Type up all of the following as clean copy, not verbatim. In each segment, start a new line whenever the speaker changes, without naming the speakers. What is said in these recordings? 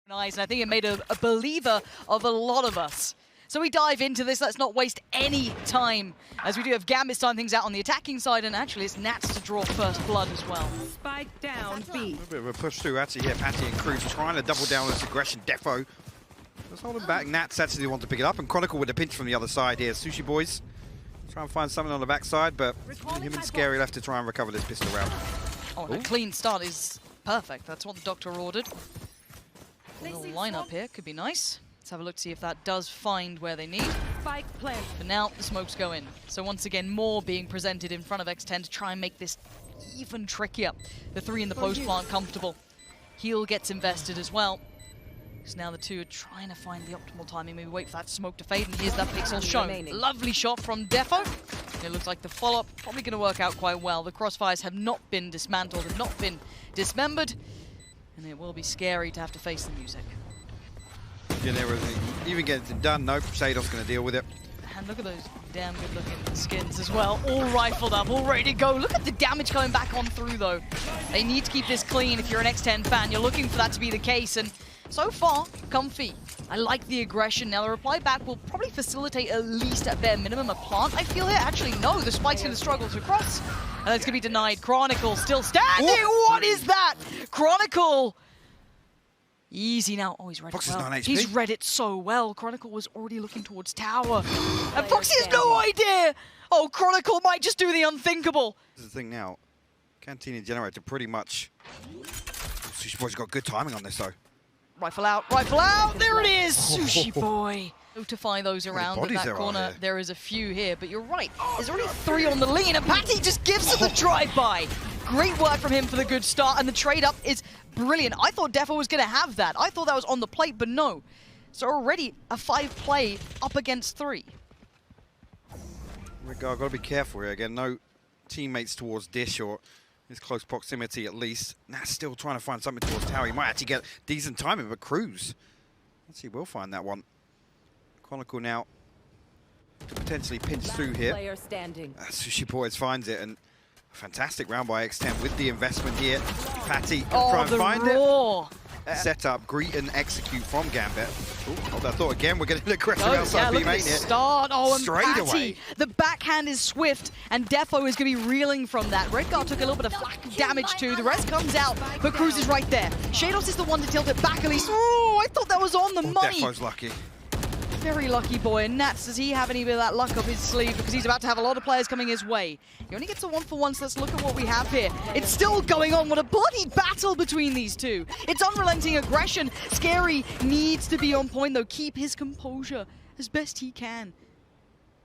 Nice, and I think it made a believer of a lot of us. So we dive into this. Let's not waste any time, as we do have Gambit starting things out on the attacking side, and actually it's Nats to draw first blood as well.
Spike down, B.
A little bit of a push through actually here. Patty and Cruz trying to double down on this aggression. Defo just holding back. Nats actually want to pick it up, and Chronicle with a pinch from the other side here. Sushi Boys try and find something on the backside, but him and Scary left to try and recover this pistol round.
Oh, and a clean start is perfect. That's what the doctor ordered. A little lineup here could be nice. Let's have a look to see if that does find where they need.
Spike plant.
But now the smokes go in. So once again, more being presented in front of X10 to try and make this even trickier. The three in the post plant comfortable. Heal gets invested as well. So now the two are trying to find the optimal timing. Maybe wait for that smoke to fade, and here's that pixel shown. Lovely shot from Defo. And it looks like the follow-up probably going to work out quite well. The crossfires have not been dismantled, have not been dismembered. And it will be scary to have to face the music.
Yeah, there was even getting it done. Nope, Shadow's going to deal with it.
And look at those damn good-looking skins as well. All rifled up, all ready to go. Look at the damage coming back on through, though. They need to keep this clean if you're an X10 fan. You're looking for that to be the case. And so far, comfy. I like the aggression. Now, the reply back will probably facilitate at least at bare minimum a plant, I feel here. Actually, no, the Spike's going to struggle to cross. And that's going to be denied. Chronicle still standing.
Ooh.
What is that? Chronicle. Easy now. Oh, he's read
Fox
it well.
is 9 HP.
He's read it so well. Chronicle was already looking towards tower. And Foxy has no idea. Oh, Chronicle might just do the unthinkable.
This is the thing now. Cantina Generator pretty much... Sushi Boy's got good timing on this, though.
Rifle out, rifle out. There it is. Sushi Boy. Notify those around in that corner. There is a few here, but you're right. There's already three on the lean, and Patty just gives it the drive-by. Great work from him for the good start, and the trade-up is brilliant. I thought Defo was going to have that. I thought that was on the plate, but no. So already a 5-play up against 3.
I've got to be careful here again. No teammates towards Dish or his close proximity at least. Nat's still trying to find something towards Tower. He might actually get decent timing, but Cruz actually will find that one. Chronicle now to potentially pinch through here. Sushi Boys finds it, and a fantastic round by X10 with the investment here. Patty can try and find it. Set up, greet and execute from Gambit. Ooh, I thought again we're getting an aggressive outside B main here.
Start. Oh, and
straight
Patty,
away.
The backhand is swift, and Defo is going to be reeling from that. Redguard took a little bit of flak damage too. The rest comes out, but Cruz is right there. Shados is the one to tilt it back at least. Oh, I thought that was on the money.
Defo's lucky.
Very lucky boy. And Nats, does he have any bit of that luck up his sleeve? Because he's about to have a lot of players coming his way. He only gets a 1-for-1, so let's look at what we have here. It's still going on. What a bloody battle between these two. It's unrelenting aggression. Scary needs to be on point, though. Keep his composure as best he can.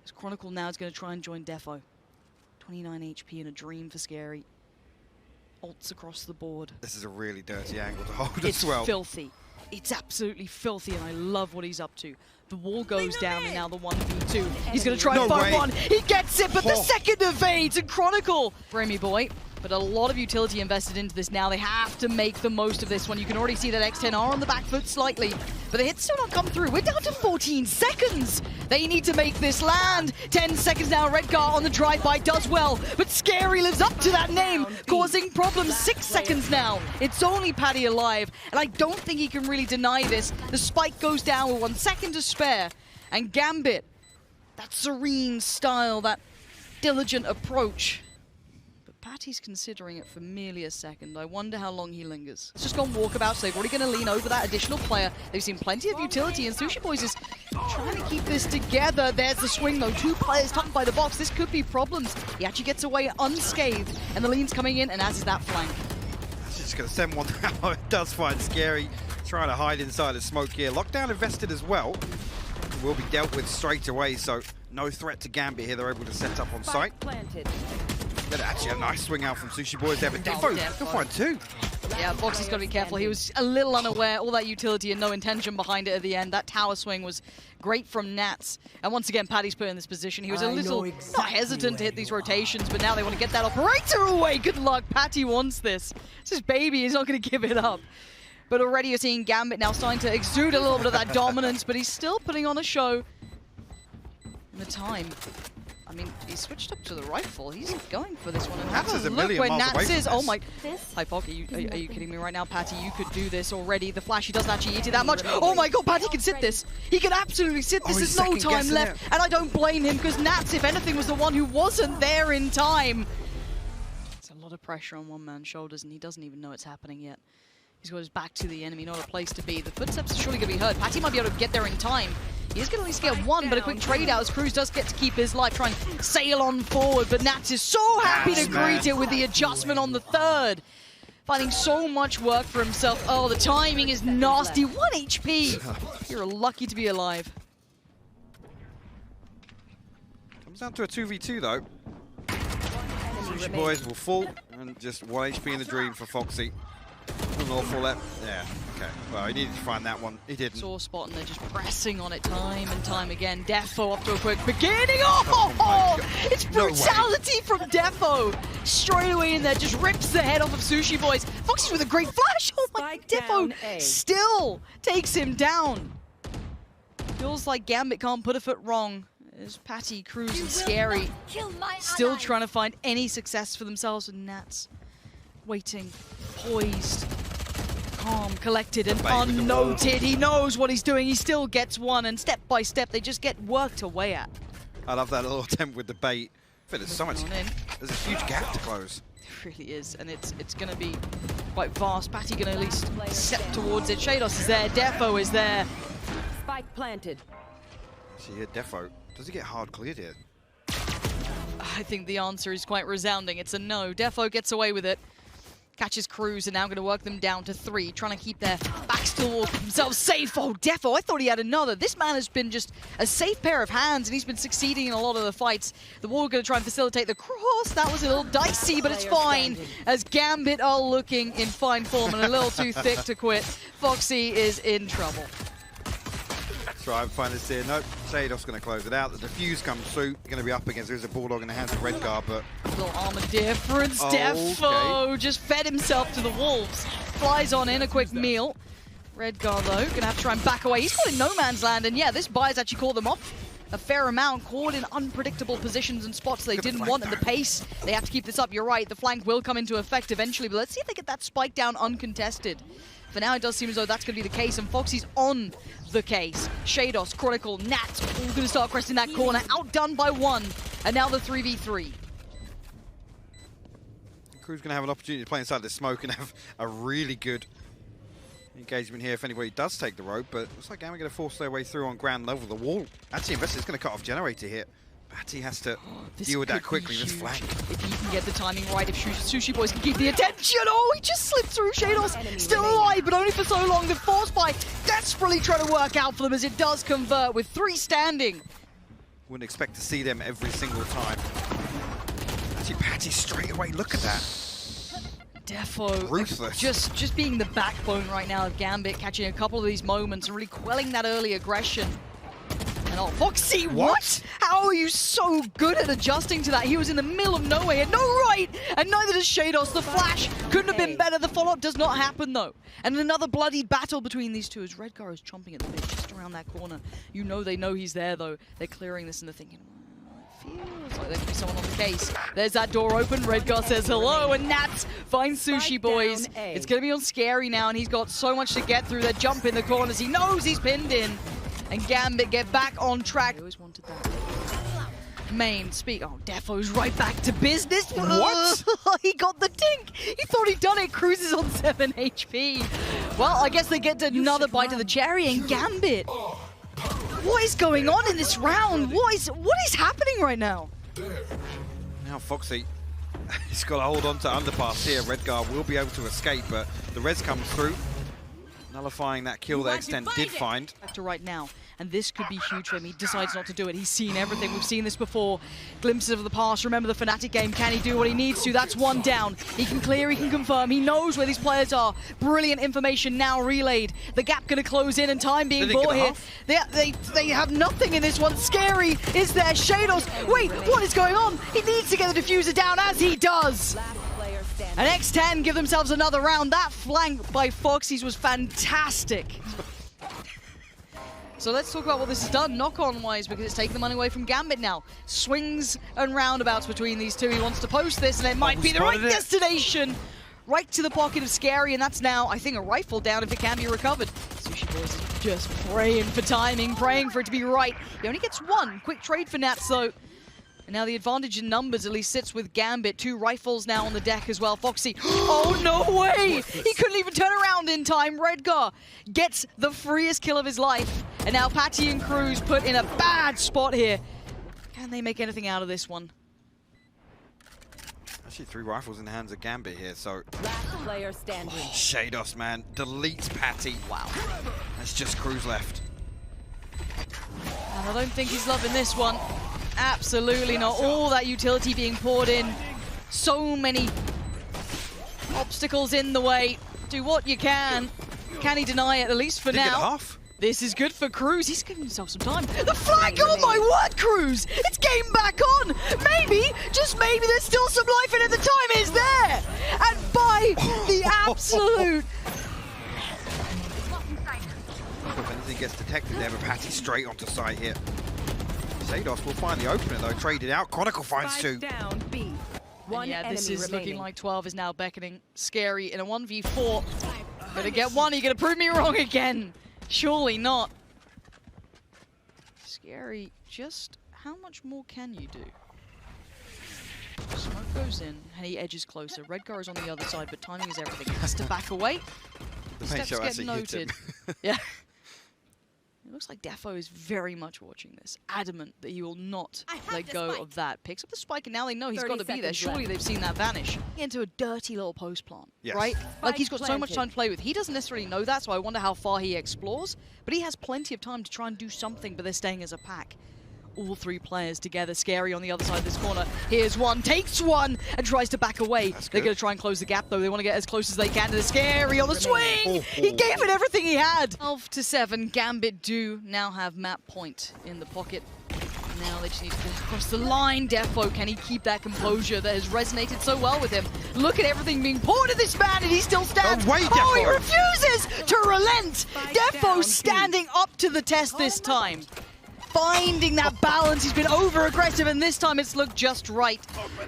As Chronicle now is going to try and join Defo. 29 HP and a dream for Scary. Ults across the board.
This is a really dirty angle to hold
It's
as well.
Filthy. It's absolutely filthy, and I love what he's up to. The wall goes down, and now the 1v2. He's going to try and find one. He gets it, but the second evades, and Chronicle. Brammy boy, but a lot of utility invested into this now. They have to make the most of this one. You can already see that X10 are on the back foot slightly, but the hits still not come through. We're down to 14 seconds. They need to make this land. 10 seconds now. Redguard on the drive-by does well, but Scary lives up to that name, causing problems. 6 seconds now. It's only Patty alive, and I don't think he can really deny this. The spike goes down with 1 second to spare, and Gambit, that serene style, that diligent approach. Patty's considering it for merely a second. I wonder how long he lingers. It's just gone walkabout, so they're already going to lean over that additional player. They've seen plenty of utility, and Sushi Boys is trying to keep this together. There's the swing, though. 2 players tucked by the box. This could be problems. He actually gets away unscathed, and the lean's coming in, and as is that flank.
She's just going to send one now. It does find Scary. Trying to hide inside the smoke here. Lockdown invested as well. Will be dealt with straight away, so no threat to Gambit here. They're able to set up on site. But actually a nice swing out from Sushi Boys there, but Defo can find 2.
Yeah, Foxy's got to be careful. He was a little unaware, all that utility and no intention behind it at the end. That tower swing was great from Nats. And once again, Patty's put in this position. He was a little not hesitant to hit these rotations, but now they want to get that operator away. Good luck. Patty wants this. It's his baby. He's not going to give it up. But already you're seeing Gambit now starting to exude a little bit of that dominance, but he's still putting on a show. And the time. I mean, he switched up to the rifle. He's going for this one. And
Nats
have
is
a
a
look
million
where
miles
Nats
away from
is. Oh
this.
my. Hi, Pog. Are you kidding me right now? Patty, you could do this already. The flash, he doesn't actually eat it that much. Oh my god, Patty can sit this. He can absolutely sit this.
he's
There's no time
second-guessing
left.
it.
And I don't blame him because Nats, if anything, was the one who wasn't there in time. It's a lot of pressure on one man's shoulders and he doesn't even know it's happening yet. He's got his back to the enemy, not a place to be. The footsteps are surely going to be heard. Patty might be able to get there in time. He is going to at least get one, but a quick trade out as Cruz does get to keep his life, try and sail on forward. But Nats is so happy to greet it with the adjustment on the third. Finding so much work for himself. Oh, the timing is nasty. 1 HP. You're lucky to be alive.
Comes down to a 2v2 though. Sushi boys will fall, and just 1 HP in the dream for Foxy. An awful left. Yeah, okay. Well, he needed to find that one. He didn't.
Sore spot, and they're just pressing on it time and time again. Defo up to a quick beginning. Oh, it's brutality from Defo. Straight away in there, just rips the head off of Sushi Boys. Foxy's with a great flash. Oh my, Defo still takes him down. Feels like Gambit can't put a foot wrong. There's Patty, Cruz, and Scary still trying to find any success for themselves, and Nats waiting, poised, calm, collected, and unnoted. He knows what he's doing. He still gets one, and step by step, they just get worked away at.
I love that little attempt with the bait. I feel there's so much. There's a huge gap to close.
It really is, and it's going to be quite vast. Patty going to at least step towards it. Shados is there. Defo is there.
Spike planted.
See here, Defo. Does he get hard cleared here?
I think the answer is quite resounding. It's a no. Defo gets away with it. Catches Cruz, and now going to work them down to 3, trying to keep their backs to the wall, keep themselves safe. Oh, Defo, I thought he had another. This man has been just a safe pair of hands, and he's been succeeding in a lot of the fights. The wall going to try and facilitate the cross. That was a little dicey, but it's fine, as Gambit are looking in fine form and a little too thick to quit. Foxy is in trouble.
Try and find this here. Nope. Shados going to close it out. The defuse comes through. Going to be up against. There's a Bulldog in the hands of Redgar, but
little armor difference. Defo just fed himself to the wolves. Flies on in a quick meal. Redgar though going to have to try and back away. He's caught in no man's land, and yeah, this buy's actually caught them off a fair amount. Caught in unpredictable positions and spots they didn't want, and the pace. They have to keep this up. You're right. The flank will come into effect eventually, but let's see if they get that spike down uncontested. For now, it does seem as though that's going to be the case, and Foxy's on the case. Shados, Chronicle, Nats, all going to start cresting that corner, outdone by 1, and now the 3v3.
Crew's going to have an opportunity to play inside the smoke and have a really good engagement here if anybody does take the road, but looks like Gambit going to force their way through on ground level. The wall, actually, Investor's going to cut off generator here. Patty has to deal with that quickly, this flank.
If he can get the timing right, if Sushi Boys can keep the attention. Oh, he just slipped through. Shados still alive, but only for so long. The force by desperately trying to work out for them as it does convert with 3 standing.
Wouldn't expect to see them every single time. Actually, Patty straight away, look at that.
Defo,
ruthless.
Just being the backbone right now of Gambit, catching a couple of these moments and really quelling that early aggression. And oh, Foxy, what? How are you so good at adjusting to that? He was in the middle of nowhere, had no right, and neither does Shados. The flash couldn't have been better. The follow-up does not happen, though. And another bloody battle between these two as Redgar is chomping at the bit just around that corner. You know they know he's there, though. They're clearing this and they're thinking, feels like there could be someone on the case. There's that door open. Redgar says hello, and Nats finds Sushi Boys. It's going to be on Scary now, and he's got so much to get through. They jump in the corners. He knows he's pinned in. And Gambit get back on track. I always wanted that. Main speak. Oh, Defo's right back to business.
What?
He got the dink. He thought he'd done it. Cruz is on 7 HP. Well, I guess they get another bite of the cherry, and Gambit. What is going on in this round? What is happening right now?
Now Foxy, he's got to hold on to underpass here. Redgar will be able to escape, but the res comes through, nullifying that kill that X10 did find.
Back to right now, and this could be huge for him. He decides not to do it. He's seen everything. We've seen this before. Glimpses of the past. Remember the Fnatic game. Can he do what he needs to? That's 1 down. He can clear, he can confirm. He knows where these players are. Brilliant information now relayed. The gap going to close in and time being bought here. They have nothing in this one. Scary is there. Shados. Wait, what is going on? He needs to get the diffuser down, as he does. And X10 give themselves another round. That flank by Foxy's was fantastic. So let's talk about what this has done knock-on-wise, because it's taken the money away from Gambit now. Swings and roundabouts between these two. He wants to post this, and it might be the right destination. Right to the pocket of Scary, and that's now, I think, a rifle down if it can be recovered. Sushi Boys is just praying for timing, praying for it to be right. He only gets one. Quick trade for Nats, though. And now the advantage in numbers at least sits with Gambit. 2 rifles now on the deck as well. Foxy, oh no way! He couldn't even turn around in time. Redgar gets the freest kill of his life. And now Patty and Cruz put in a bad spot here. Can they make anything out of this one?
Actually 3 rifles in the hands of Gambit here, so...
Last player standing.
Shados, man, deletes Patty. Wow. There's just Cruz left.
And I don't think he's loving this one. Absolutely not. All that utility being poured in. So many obstacles in the way. Do what you can. Can he deny it, at least for now? This is good for Cruz. He's giving himself some time. The flag! Oh my word, Cruz! It's game back on! Maybe, just maybe, there's still some life in it. The time is there! And by the absolute...
If anything gets detected there, but Patty straight onto site here. Shados will find the opener though, traded out. Chronicle finds 2.
Down, B. One
yeah, this is
remaining.
looking like 12 is now beckoning. Scary in a 1v4. Gonna get one, are you gonna prove me wrong again? Surely not. Scary, just how much more can you do? Smoke goes in, and he edges closer. Redgar is on the other side, but timing is everything. He has to back away.
The
Steps
show
get noted. Yeah. It looks like Defo is very much watching this, adamant that he will not let go of that. Picks up the spike, and now they know he's got to be there. Surely they've seen that vanish. Into a dirty little post plant, right? Like he's got so much time to play with. He doesn't necessarily know that, so I wonder how far he explores. But he has plenty of time to try and do something, but they're staying as a pack. All 3 players together. Scary on the other side of this corner. Here's one, takes one, and tries to back away. They're going to try and close the gap, though. They want to get as close as they can to the Scary on the swing. He gave it everything he had. 12-7. Gambit do now have map point in the pocket. Now they just need to get across the line. Defo, can he keep that composure that has resonated so well with him? Look at everything being poured at this man, and he still stands. Oh, he refuses to relent. Defo standing up to the test this time. Finding that balance. He's been over-aggressive, and this time it's looked just right.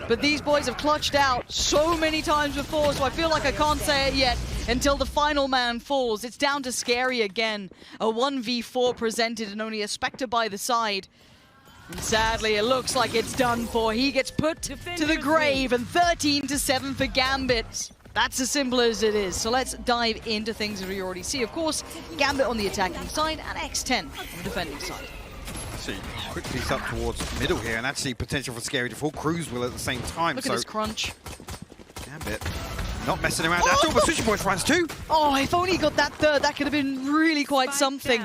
But these boys have clutched out so many times before, so I feel like I can't say it yet until the final man falls. It's down to Scary again. A 1v4 presented and only a Spectre by the side. And sadly, it looks like it's done for. He gets put to the grave, and 13-7 for Gambit. That's as simple as it is. So let's dive into things that we already see. Of course, Gambit on the attacking side and X10 on the defending side.
Quick piece up towards middle here, and actually potential for Scary to fall. Cruz will at the same time.
Look at this crunch.
Gambit not messing around at all, but Sushi Boys finds 2.
Oh, if only he got that third, that could have been really quite something.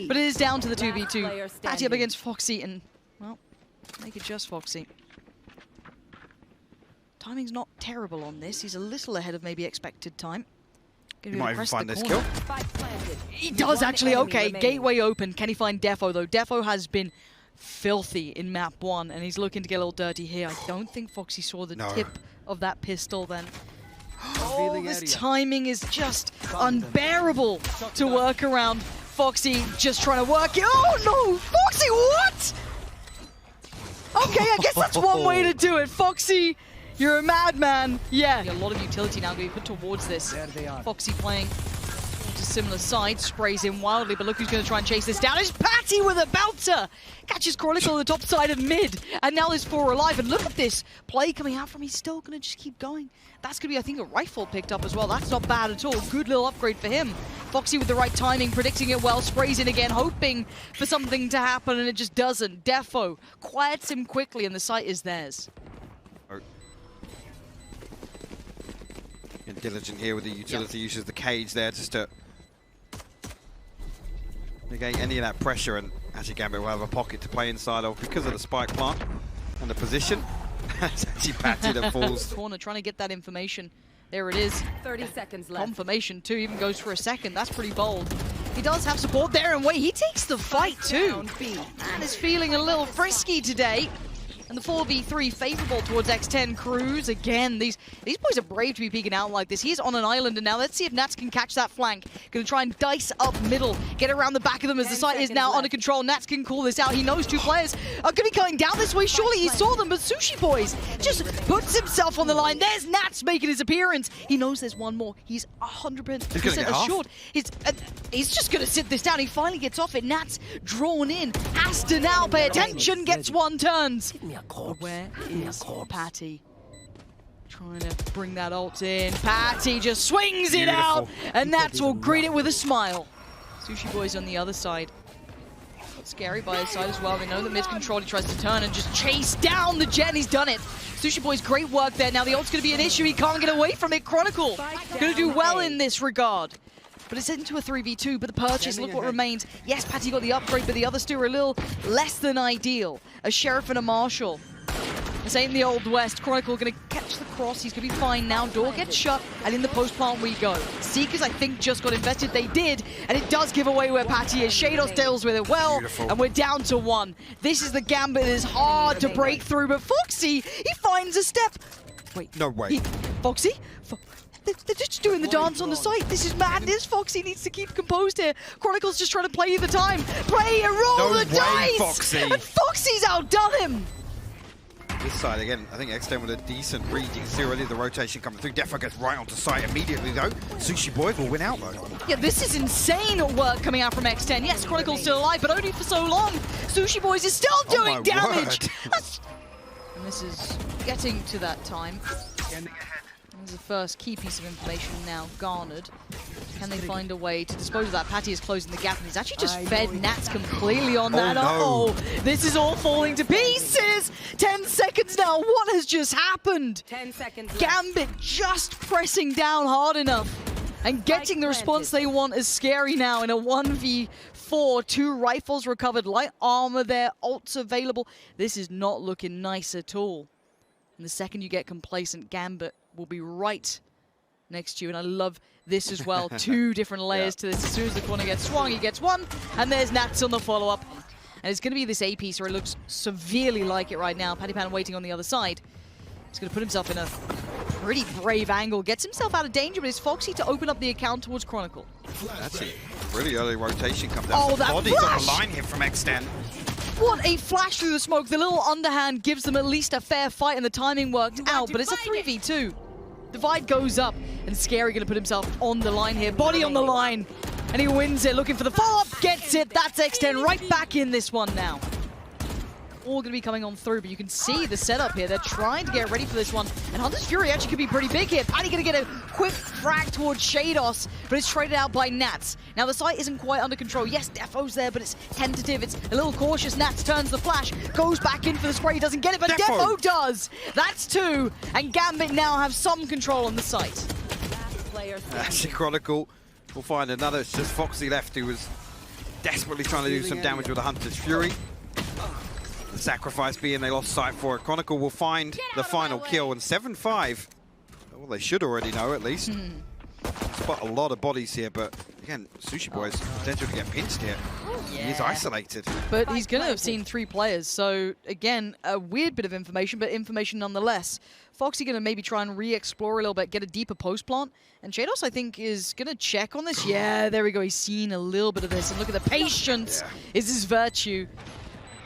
But it is down to the 2v2. Patty up against Foxy, and, well, make it just Foxy. Timing's not terrible on this. He's a little ahead of maybe expected time.
He might even find this kill.
He does actually. Okay, gateway open. Can he find Defo though? Defo has been filthy in map 1, and he's looking to get a little dirty here. I don't think Foxy saw the tip of that pistol then. Oh, this timing is just unbearable to work around. Foxy just trying to work it. Oh no, Foxy, what? Okay, I guess that's one way to do it. Foxy, you're a madman. Yeah. A lot of utility now going to be put towards this. Foxy playing towards a similar side, sprays in wildly, but look who's going to try and chase this down. It's Patty with a belter. Catches Chronicle on the top side of mid, and now there's 4 alive. And look at this play coming out from him. He's still going to just keep going. That's going to be, I think, a rifle picked up as well. That's not bad at all. Good little upgrade for him. Foxy with the right timing, predicting it well, sprays in again, hoping for something to happen, and it just doesn't. Defo quiets him quickly, and the site is theirs.
Diligent here with the utility uses the cage there just to negate any of that pressure, and actually Gambit will have a pocket to play inside of because of the spike plant and the position. It's actually Patty that falls.
Corner trying to get that information. There it is.
30 seconds left.
Confirmation too, even goes for a second. That's pretty bold. He does have support there, and wait, he takes the fight too. Man is feeling a little frisky today. And the 4v3 favorable towards X10. Cruz, again, these boys are brave to be peeking out like this. He's on an island, and now let's see if Nats can catch that flank. Gonna try and dice up middle, get around the back of them as the site is now under control. Nats can call this out. He knows two players are gonna be coming down this way. Surely he saw them, but Sushi Boys just puts himself on the line. There's Nats making his appearance. He knows there's one more. He's 100% assured. He's just gonna sit this down. He finally gets off it. Nats drawn in, has to now pay attention, gets one turns. Where is Patty? Trying to bring that ult in. Patty just swings it out, and Nats will greet it with a smile. Sushi Boy's on the other side. Scary by his side as well. They know the mid's controlled. He tries to turn and just chase down the jet, and he's done it. Sushi Boy's great work there. Now the ult's going to be an issue. He can't get away from it. Chronicle going to do well in this regard. But it's into a 3v2, but the purchase, look what remains. Yes, Patty got the upgrade, but the others two are a little less than ideal. A Sheriff and a Marshal. This ain't the Old West. Chronicle gonna catch the cross. He's gonna be fine now. Door gets shut, and in the post plant we go. Seekers, I think, just got invested. They did, and it does give away where Patty is. Shados deals with it well, and we're down to one. This is the Gambit that is hard to break through, but Foxy, he finds a step. Wait.
No way.
Foxy? They're just doing the dance on the site. This is madness. Foxy needs to keep composed here. Chronicle's just trying to play the time. Play and roll the dice!
Foxy.
And Foxy's outdone him!
This side again, I think X10 with a decent read. You can see already the rotation coming through. Defo gets right onto site immediately though. Sushi Boys will win out though.
Yeah, this is insane work coming out from X10. Yes, Chronicle's still alive, but only for so long. Sushi Boys is still doing damage. And this is getting to that time. There's the first key piece of information now garnered. Can they find a way to dispose of that? Patty is closing the gap, and he's actually just fed Nats completely on that.
Oh,
no. This is all falling to pieces. 10 seconds now. What has just happened?
10 seconds left.
Gambit just pressing down hard enough and getting the response they want is scary now in a 1v4. 2 rifles recovered, light armor there, ults available. This is not looking nice at all. And the second you get complacent, Gambit will be right next to you. And I love this as well. 2 different layers to this. As soon as the corner gets swung, he gets one. And there's Nats on the follow-up. And it's going to be this A piece where it looks severely like it right now. Paddy Pan waiting on the other side. He's going to put himself in a pretty brave angle. Gets himself out of danger, but it's Foxy to open up the account towards Chronicle.
That's a really early rotation comes down.
Oh, that
body
flash!
on the line here from X10.
What a flash through the smoke. The little underhand gives them at least a fair fight, and the timing worked out, but it's a 3v2. Divide goes up, and Scary going to put himself on the line here. Body on the line, and he wins it. Looking for the follow-up, gets it. That's X10 right back in this one now. All going to be coming on through, but you can see the setup here. They're trying to get ready for this one, and Hunter's Fury actually could be pretty big here. Paddy going to get a quick frag towards Shados, but it's traded out by Nats. Now the site isn't quite under control. Yes, Defo's there, but it's tentative. It's a little cautious. Nats turns the flash, goes back in for the spray. He doesn't get it, but Defo does. That's 2, and Gambit now have some control on the site.
Actually, Chronicle will find another. It's just Foxy left, who was desperately trying to do some damage with the Hunter's Fury. The sacrifice being they lost sight for it. Chronicle will find the final kill, and 7-5. Well, they should already know at least. Spot a lot of bodies here, but again, Sushi Boy's potential to get pinched here. Yeah. He's isolated.
But he's going to have seen 3 players, so again, a weird bit of information, but information nonetheless. Foxy going to maybe try and re-explore a little bit, get a deeper post plant. And Shados, I think, is going to check on this. Yeah, there we go. He's seen a little bit of this. And look at the patience is his virtue.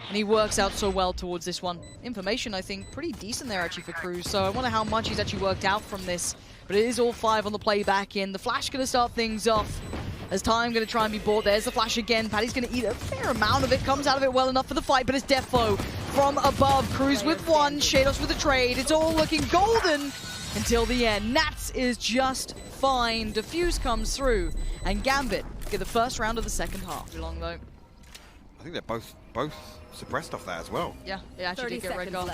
And he works out so well towards this one. Information, I think, pretty decent there actually for Cruz. So I wonder how much he's actually worked out from this. But it is all 5 on the play back in. The flash going to start things off. As time going to try and be bought. There's the flash again. Paddy's going to eat a fair amount of it. Comes out of it well enough for the fight. But it's Defo from above. Cruz with 1. Shados with a trade. It's all looking golden until the end. Nats is just fine. Diffuse comes through. And Gambit get the first round of the second half. Too long though.
I think they're both suppressed off that as well.
Yeah, it actually did get red guard.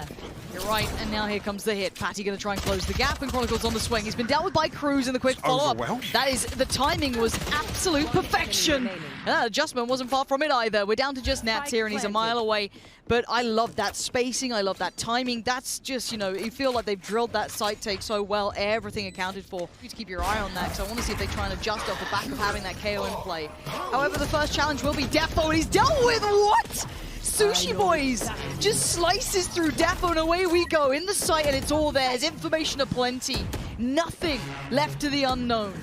You're right, and now here comes the hit. Patty going to try and close the gap, and Chronicle's on the swing. He's been dealt with by Cruz in the quick follow-up. That is, the timing was absolute perfection. And that adjustment wasn't far from it either. We're down to just Nats here, and he's a mile away. But I love that spacing. I love that timing. That's just, you know, you feel like they've drilled that site take so well. Everything accounted for. You need to keep your eye on that, because I want to see if they try and adjust off the back of having that KO in play. However, the first challenge will be Defo, and he's dealt with what? Sushi Boys just slices through Defo, and away we go in the site, and it's all theirs. Information aplenty. Nothing left to the unknown.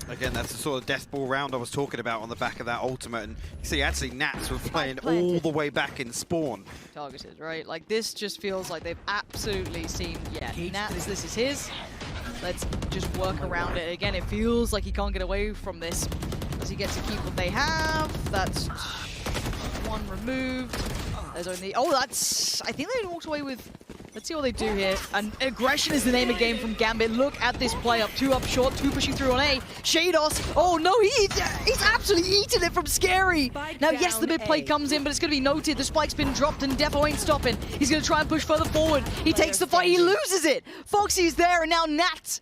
Again, that's the sort of death ball round I was talking about on the back of that ultimate. And you see, actually, Nats were playing all the way back in spawn.
Targeted, right? Like, this just feels like they've absolutely seen, yeah, Nats, this is his. Let's just work around it. Again, it feels like he can't get away from this. Does he get to keep what they have? That's one removed. There's only, oh, that's, I think they walked away with, let's see what they do here. And aggression is the name of the game from Gambit. Look at this play up, 2 up short, 2 pushing through on A. Shados, oh no, he's absolutely eating it from Scary. Now, yes, the mid play comes in, but it's going to be noted. The spike's been dropped and Defo ain't stopping. He's going to try and push further forward. He takes the fight, he loses it. Foxy's there, and now Nat.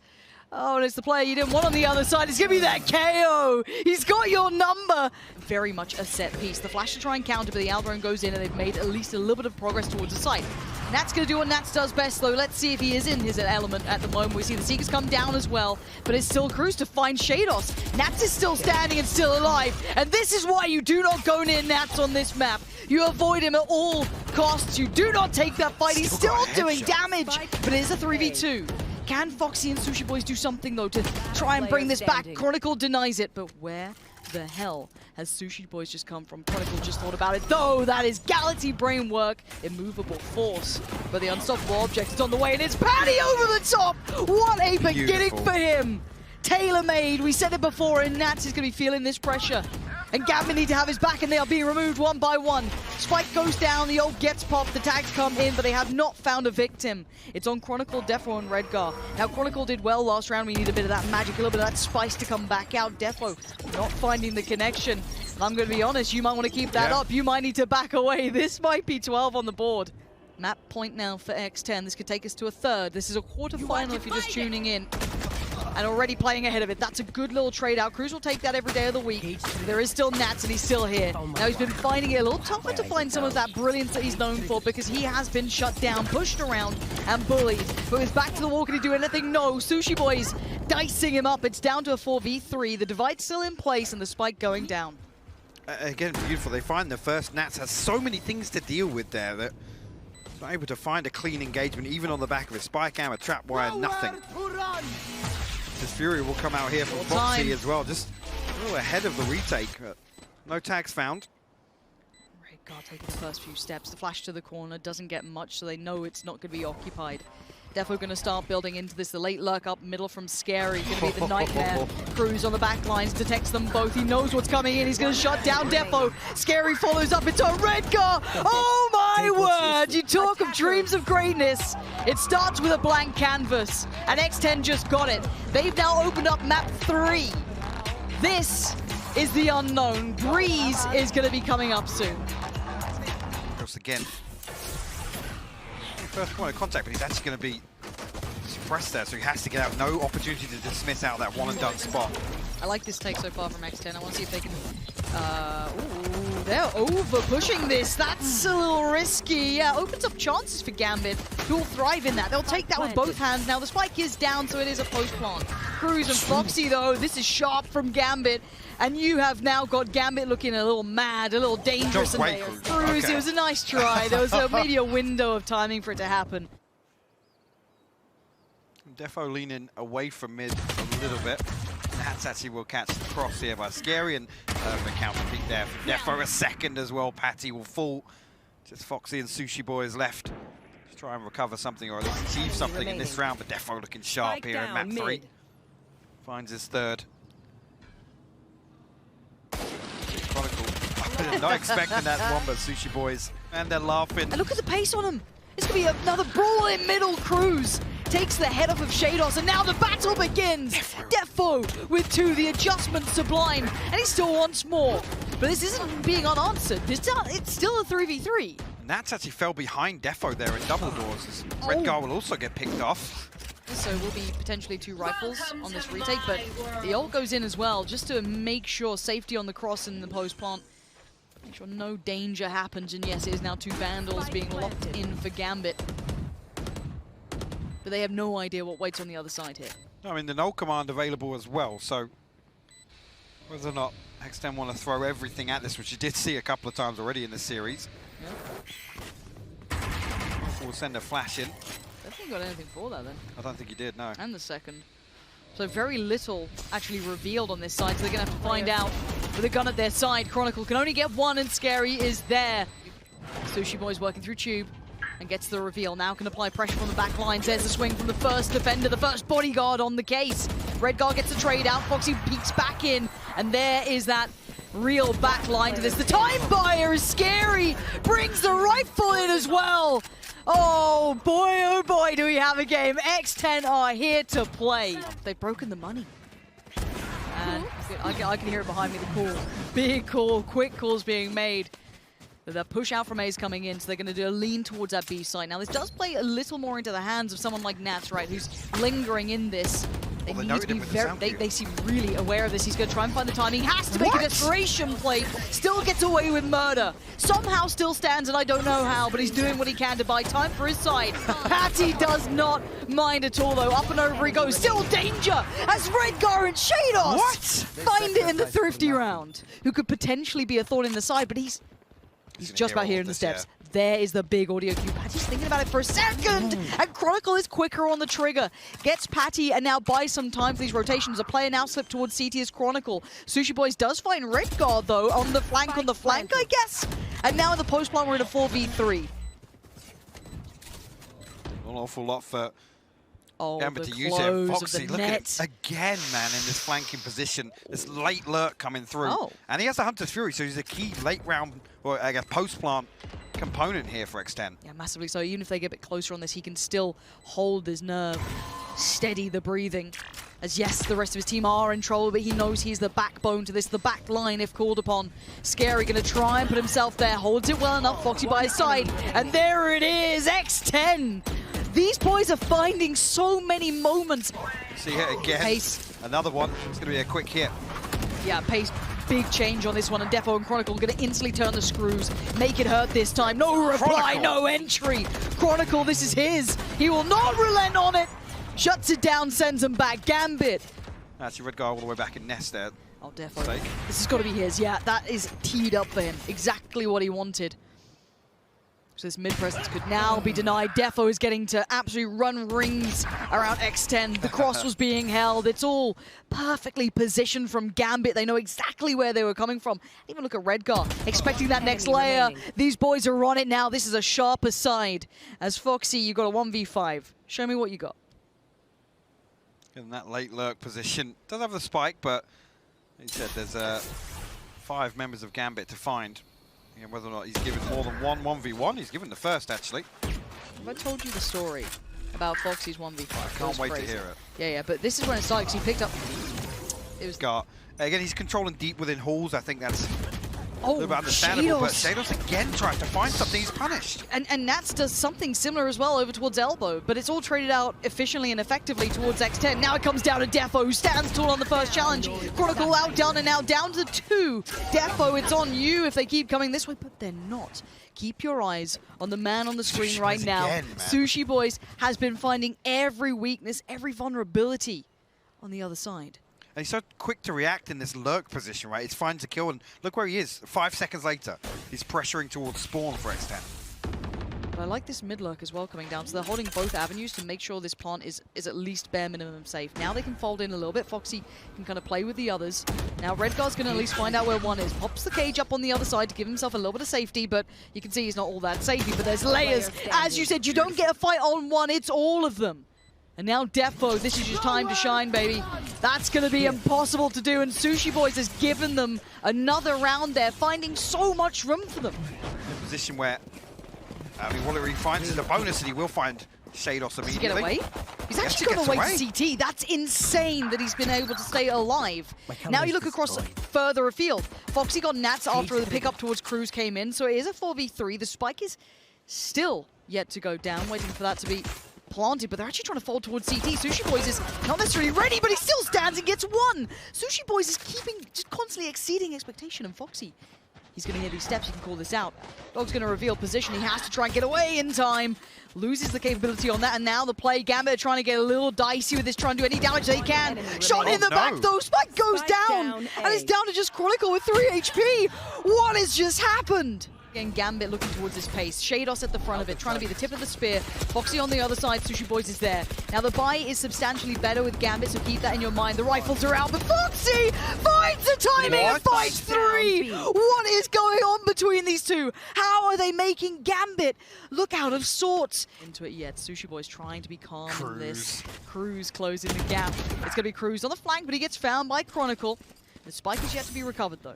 Oh, and it's the player you didn't want on the other side. It's going to be that KO. He's got your number. Very much a set piece. The flash to try and counter, but the Aldrone goes in, and they've made at least a little bit of progress towards the site. Nat's going to do what Nats does best, though. Let's see if he is in his element at the moment. We see the Seekers come down as well, but it's still Cruz to find Shados. Nats is still standing and still alive, and this is why you do not go near Nats on this map. You avoid him at all costs. You do not take that fight. He's still doing damage, but it is a 3v2. Can Foxy and Sushi Boys do something, though, to try and bring this back? Chronicle denies it, but where the hell has Sushi Boys just come from? Chronicle just thought about it, though. That is Galaxy Brainwork, immovable force. But the unstoppable object is on the way, and it's Patty over the top! What a beginning for him! Tailor-made, we said it before, and Nats is going to be feeling this pressure. And Gambit need to have his back, and they are being removed one by one. Spike goes down, the ult gets popped, the tags come in, but they have not found a victim. It's on Chronicle, Defo, and Redgar. Now, Chronicle did well last round. We need a bit of that magic, a little bit of that spice to come back out. Defo not finding the connection. And I'm going to be honest, you might want to keep that up. You might need to back away. This might be 12 on the board. Map point now for X10. This could take us to a third. This is a quarterfinal if you're just tuning in. And already playing ahead of it. That's a good little trade out. Cruz will take that every day of the week. There is still Nats, and he's still here. Now he's been finding it a little tougher to find some of that brilliance that he's known for, because he has been shut down, pushed around, and bullied. But with back to the wall, can he do anything? No. Sushi Boys dicing him up. It's down to a 4v3. The divide's still in place, and the spike going down.
Again, beautiful. They find the first. Nats has so many things to deal with there that he's not able to find a clean engagement, even on the back of his spike hammer, trap wire, nothing. His Fury will come out here from Foxy as well, just a little ahead of the retake. No tags found.
Redgar taking the first few steps. The flash to the corner doesn't get much, so they know it's not going to be occupied. Defo going to start building into this. The late lurk up middle from Scary. Going to be the nightmare. Cruz on the back lines, detects them both. He knows what's coming in. He's going to shut down Defo. Scary follows up into Redgar. Oh my word! You talk of dreams of greatness. It starts with a blank canvas, and X10 just got it. They've now opened up map 3. This is the unknown. Breeze is going to be coming up soon.
Goes again. First point of contact, but he's actually going to be suppressed there, so he has to get out. No opportunity to dismiss out that one-and-done spot.
I like this take so far from X10. I want to see if they can... ooh, they're over-pushing this. That's a little risky. Yeah, opens up chances for Gambit, who will thrive in that. They'll take that with both hands. Now, the spike is down, so it is a post-plant. Cruz and Foxy, though, this is sharp from Gambit. And you have now got Gambit looking a little mad, a little dangerous. And Cruz, okay. It was a nice try. There was maybe a window of timing for it to happen.
Defo leaning away from mid a little bit. Nats actually will catch the cross here by Scary, and the counter peek there from Defo. A second as well. Patty will fall. Just Foxy and Sushi Boys left. Just try and recover something, or at least achieve something in this round. But Defo looking sharp here in map 3. Finds his third. Chronicle. Not expecting that one, but Sushi Boys. And they're laughing.
And look at the pace on him. It's going to be another brawl in middle. Cruz takes the head off of Shados, and now the battle begins. Defo with 2, the adjustment sublime, and he still wants more. But this isn't being unanswered. It's still a 3v3.
Nats actually fell behind Defo there in double doors. Redgar will also get picked off.
So will be potentially 2 rifles on this retake, but the ult goes in as well, just to make sure safety on the cross and the post plant. Make sure no danger happens, and yes, it is now 2 Vandals being locked in for Gambit. But they have no idea what waits on the other side here.
I mean, the null command available as well, so Whether or not X10 want to throw everything at this, which you did see a couple of times already in this series.
Yeah.
We'll send a flash in.
I don't think he got anything for that then.
I don't think he did, no.
And the second. So very little actually revealed on this side, so they're going to have to find out with a gun at their side. Chronicle can only get one, and Scary is there. Sushi Boy's working through Tube and gets the reveal. Now can apply pressure from the back lines. There's the swing from the first defender, the first bodyguard on the case. Redguard gets the trade out. Foxy peeks back in, and there is that real back line to this. The time buyer is Scary. Brings the rifle in as well. Oh boy, do we have a game. X10 are here to play. They've broken the money. And I can hear it behind me, the call. Big call, quick calls being made. The push out from A is coming in, so they're going to do a lean towards that B side. Now, this does play a little more into the hands of someone like Nats, right, who's lingering in this. They need to be very, they seem really aware of this. He's going to try and find the timing. Has to make a desperation play. Still gets away with murder. Somehow still stands, and I don't know how, but he's doing what he can to buy time for his side. Patty does not mind at all, though. Up and over he goes. Still danger as Redgar and Shados find it in the thrifty round. Who could potentially be a thorn in the side, but he's just about here in the steps. Yeah. There is the big audio cue. Patty's thinking about it for a second, and Chronicle is quicker on the trigger. Gets Patty, and now buys some time for these rotations. A player now slipped towards CT as Chronicle. Sushi Boys does find Redguard, though, on the flank, I guess. And now in the post plant, we're in a 4v3.
An awful lot for Gambit to use
it.
Foxy, look at it again, man, in this flanking position. This late lurk coming through. And he has the Hunter's Fury, so he's a key late round, or I guess post-plant component here for X10.
Yeah, massively so. Even if they get a bit closer on this, he can still hold his nerve, steady the breathing. As yes, the rest of his team are in trouble, but he knows he's the backbone to this, the back line if called upon. Scary gonna try and put himself there, holds it well enough, Foxy by his side, and there it is, X10! These boys are finding so many moments.
See here again, Pace. Another one. It's going to be a quick hit.
Yeah, Pace, big change on this one, and Defo and Chronicle are going to instantly turn the screws, make it hurt this time. No reply, no entry. Chronicle, this is his. He will not relent on it. Shuts it down, sends him back. Gambit.
Actually, Redguard all the way back in nest there.
Oh, Defo. This has got to be his. Yeah, that is teed up for him. Exactly what he wanted. So this mid-presence could now be denied. Defo is getting to absolutely run rings around X10. The cross was being held. It's all perfectly positioned from Gambit. They know exactly where they were coming from. Even look at Redgar, expecting that next layer. These boys are on it now. This is a sharper side. As Foxy, you got a 1v5. Show me what you got.
In that late lurk position. Does have the spike, but he said there's 5 members of Gambit to find. And whether or not he's given more than one 1v1, he's given the first, actually.
Have I told you the story about Foxy's 1v5?
I can't wait to hear it.
Yeah, but this is when it started, because he picked up... It was...
Again, he's controlling deep within halls. I think that's a little bit understandable, but Shados again tries to find something. He's punished.
And Nats does something similar as well over towards Elbow, but it's all traded out efficiently and effectively towards X10. Now it comes down to Defo, who stands tall on the first challenge. Chronicle outdone, and now down to 2. Defo, it's on you if they keep coming this way, but they're not. Keep your eyes on the man on the screen right now. Sushi Boys has been finding every weakness, every vulnerability on the other side.
And he's so quick to react in this lurk position, right? It's finds a kill, and look where he is. 5 seconds later, he's pressuring towards spawn for X10.
But I like this mid lurk as well coming down, so they're holding both avenues to make sure this plant is at least bare minimum safe. Now they can fold in a little bit. Foxy can kind of play with the others. Now Redguard's going to at least find out where one is. Pops the cage up on the other side to give himself a little bit of safety, but you can see he's not all that safety. But there's layers. As you said, you don't get a fight on one, it's all of them. And now Defo, this is your time to shine, baby. That's going to be impossible to do, and Sushi Boys has given them another round there, finding so much room for them.
In a position where, I mean, what he finds is a bonus, and he will find Shados immediately.
Does he get away? He's actually got away to CT. That's insane that he's been able to stay alive. Now you look across further afield. Foxy got Nats after the pickup towards Cruz came in, so it is a 4v3. The spike is still yet to go down, waiting for that to be planted, but they're actually trying to fall towards CT. Sushi Boys is not necessarily ready, but he still stands and gets one. Sushi Boys is just constantly exceeding expectation, and Foxy, He's going to hear these steps, he can call this out. Dog's going to reveal position, he has to try and get away in time. Loses the capability on that, and now the play. Gambit trying to get a little dicey with this, trying to do any damage they can. Shot in the back though, Spike goes down, and it's down to just Chronicle with 3 HP. What has just happened? Again, Gambit looking towards his pace. Shados at the front of it, trying to be the tip of the spear. Foxy on the other side, Sushi Boys is there. Now the buy is substantially better with Gambit, so keep that in your mind. The rifles are out, but Foxy finds the timing and fights 3! What is going on between these two? How are they making Gambit look out of sorts? Into it yet, Sushi Boys trying to be calm in this. Cruz closing the gap. It's going to be Cruz on the flank, but he gets found by Chronicle. The spike is yet to be recovered though.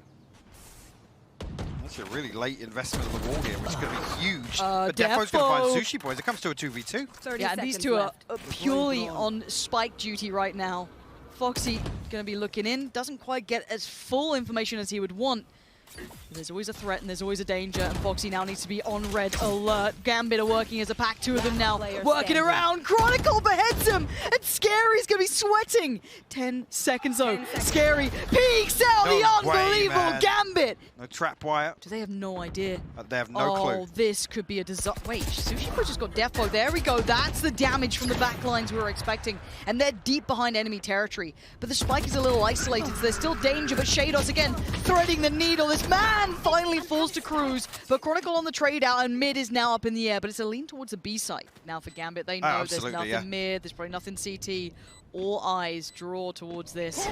That's a really late investment of the wall here, which is going to be huge. But Defo's going to find Sushi Boys. It comes to a 2v2.
Yeah, and these two are purely on spike duty right now. Foxy going to be looking in. Doesn't quite get as full information as he would want. But there's always a threat and there's always a danger, and Foxy now needs to be on red alert. Gambit are working as a pack, 2 of them now working around. Chronicle beheads him, and Scary's gonna be sweating. 10 seconds though. Scary peeks out the unbelievable Gambit.
No trap wire.
Do they have no idea?
They have no clue.
Oh, this could be a disaster. Wait, Sushi Boy just got Defo. There we go. That's the damage from the back lines we were expecting. And they're deep behind enemy territory. But the spike is a little isolated, so there's still danger. But Shados again threading the needle. This man finally falls to Cruz, but Chronicle on the trade out, and mid is now up in the air, but it's a lean towards the B site. Now for Gambit, they know there's nothing mid, there's probably nothing CT. All eyes draw towards this.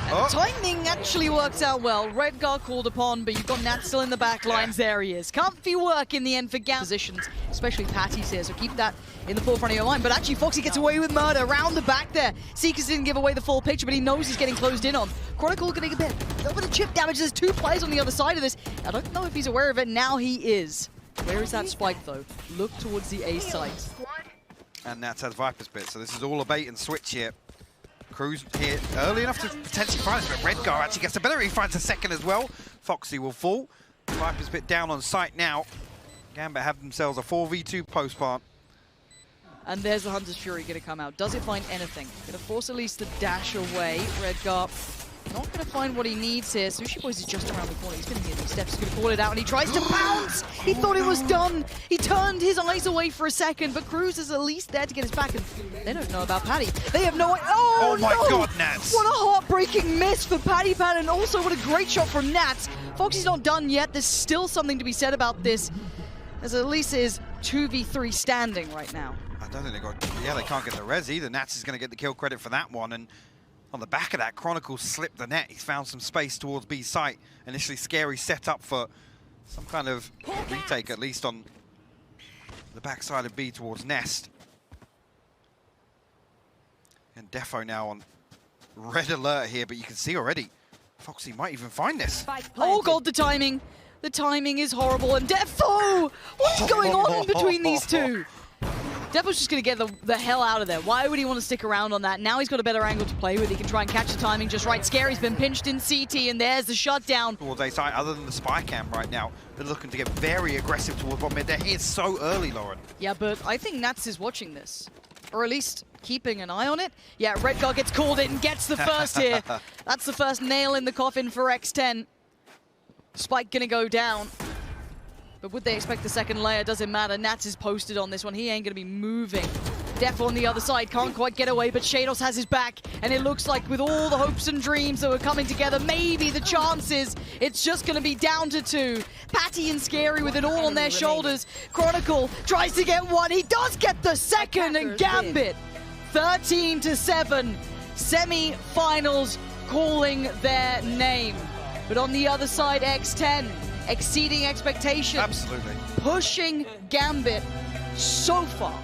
And the timing actually works out well. Redgar called upon, but you've got Nat still in the back lines. There he is. Comfy work in the end for Gambit. Positions, especially Patty's here, so keep that in the forefront of your mind. But actually, Foxy gets away with murder around the back there. Seekers didn't give away the full picture, but he knows he's getting closed in on. Chronicle going to get a little bit of chip damage. There's 2 players on the other side of this. I don't know if he's aware of it. Now he is. Where is that spike, though? Look towards the A site.
And Nats has Viper's bit, so this is all a bait and switch here. Cruz here early enough to potentially find it, but Redgar actually gets the better. He finds a second as well. Foxy will fall. Viper's bit down on site now. Gambit have themselves a 4v2 post plant.
And there's the Hunter's Fury going to come out. Does it find anything? Going to force at least the dash away. Redgar not going to find what he needs here. Sushi Boys is just around the corner. He's going to hear these steps. He's going to call it out, and he tries to bounce. He thought it was done. He turned his eyes away for a second, but Cruz is at least there to get his back, and they don't know about Patty. They have no idea. Oh
my God, Nats.
What a heartbreaking miss for Patty Pat, and also what a great shot from Nats. Foxy's not done yet. There's still something to be said about this, as at least is 2v3 standing right now.
I don't think they got... Yeah, they can't get the res either. Nats is going to get the kill credit for that one, and on the back of that, Chronicle slipped the net. He's found some space towards B site. Initially, Scary set up for some kind of retake, at least on the backside of B towards Nest. And Defo now on red alert here, but you can see already, Foxy might even find this.
Oh God, the timing. The timing is horrible, and Defo! What's going on between these two? Defo's just going to get the hell out of there. Why would he want to stick around on that? Now he's got a better angle to play with. He can try and catch the timing just right. Scary's been pinched in CT, and there's the shutdown.
Towards A side, other than the spy cam right now, they're looking to get very aggressive towards bottom mid. They're here so early, Lauren.
Yeah, but I think Nats is watching this, or at least keeping an eye on it. Yeah, Redgar gets called in and gets the first here. That's the first nail in the coffin for X10. Spike going to go down. But would they expect the second layer? Doesn't matter. Nats is posted on this one. He ain't going to be moving. Def on the other side can't quite get away, but Shados has his back. And it looks like with all the hopes and dreams that were coming together, maybe the chances, it's just going to be down to 2. Patty and Scary with it all on their shoulders. Chronicle tries to get one. He does get the second, and Gambit 13-7. Semi-finals calling their name. But on the other side, X10 exceeding expectations.
Absolutely.
Pushing Gambit so far.